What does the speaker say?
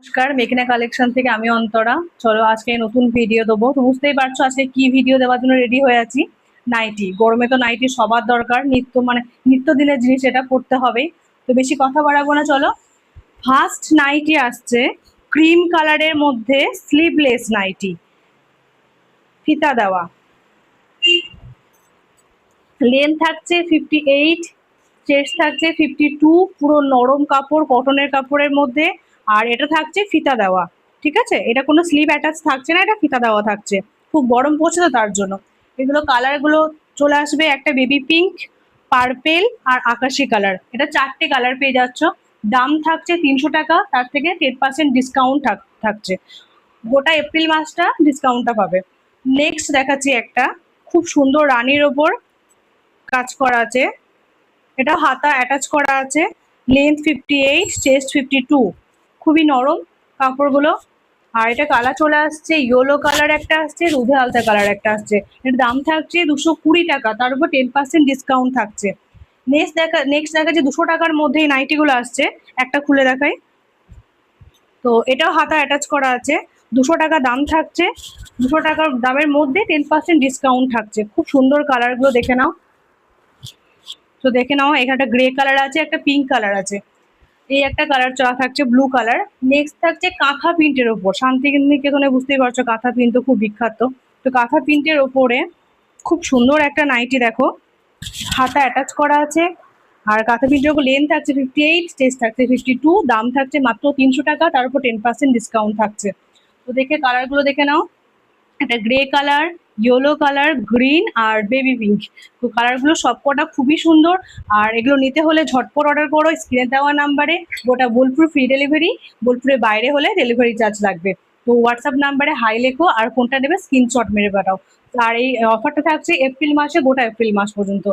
নমস্কার, মেঘনা কালেকশন থেকে আমি অন্তরা। চলো আজকে নতুন ভিডিও দেবো। তো বুঝতেই পারছো আজকে কি ভিডিও দেওয়ার জন্য রেডি হয়ে আছি। নাইটি, গরমে তো নাইটি সবার দরকার, নিত্য দিনের জিনিস, এটা পড়তে হবে। তো বেশি কথা বাড়াবো না, চলো। ফার্স্ট নাইটি আসছে ক্রিম কালারের মধ্যে, স্লিভলেস নাইটি, ফিতা দেওয়া, লেন্থ থাকছে 58, চেস্ট থাকছে 52, পুরো নরম কাপড়, কটনের কাপড়ের মধ্যে। আর এটা থাকছে ফিতা দেওয়া, ঠিক আছে? এটা কোনো স্লিভ অ্যাটাচ থাকছে না, এটা ফিতা দেওয়া থাকছে। খুব গরম পড়ছে তো তার জন্য। এগুলো কালারগুলো চলে আসবে, একটা বেবি পিঙ্ক, পার্পেল আর আকাশি কালার। এটা 4টে কালার পেয়ে যাচ্ছ। দাম থাকছে 300 টাকা, তার থেকে 10% ডিসকাউন্ট থাকছে। গোটা এপ্রিল মাসটা ডিসকাউন্টটা পাবে। নেক্সট দেখাচ্ছি একটা খুব সুন্দর রানীর ওপর কাজ করা আছে, এটা হাতা অ্যাটাচ করা আছে। লেন্থ 58, চেস্ট 52, খুবই নরম কাপড়গুলো। আর এটা কালার চলে আসছে ইয়েলো কালার একটা আসছে, দুধে আলতা কালার একটা আসছে। এর দাম থাকছে 220 টাকা, তার উপর 10% ডিসকাউন্ট থাকছে। নেক্সট দেখা যে 200 টাকার মধ্যেই নাইটিগুলো আসছে। একটা খুলে দেখাই। তো এটাও হাতা অ্যাটাচ করা আছে, 200 টাকা দাম থাকছে। 200 টাকার দামের মধ্যে 10% ডিসকাউন্ট থাকছে। খুব সুন্দর কালারগুলো দেখে নাও। তো দেখে নাও, এখানে একটা গ্রে কালার আছে, একটা পিঙ্ক কালার আছে, এই একটা কালার চা থাকছে ব্লু কালার। নেক্সট থাকছে কাঁথা প্রিন্টের ওপর, শান্তিনিকেতনে বুঝতেই পারছো কাঁথা প্রিন্ট তো খুব বিখ্যাত। তো কাঁথা প্রিন্টের ওপরে খুব সুন্দর একটা নাইটি দেখো, হাতা অ্যাটাচ করা আছে। আর কাঁথা প্রিন্টের ওপর লেন্থ থাকছে 58, চেস্ট থাকছে 52, দাম থাকছে মাত্র 300 টাকা, তার উপর 10% ডিসকাউন্ট থাকছে। তো দেখে কালারগুলো দেখে নাও, একটা grey colour, yellow colour, green আর বেবি পিঙ্ক। তো কালারগুলো সবকটা খুবই সুন্দর। আর এগুলো নিতে হলে ঝটপট অর্ডার করো স্ক্রিনে দেওয়া নাম্বারে। গোটা বোলপুর ফ্রি ডেলিভারি, বোলপুরের বাইরে হলে ডেলিভারি চার্জ লাগবে। তো হোয়াটসঅ্যাপ নাম্বারে হাই লেখো, আর কোনটা নেবে স্ক্রিনশট মেরে পাঠাও। আর এই অফারটা থাকছে এপ্রিল মাসে, গোটা এপ্রিল মাস পর্যন্ত।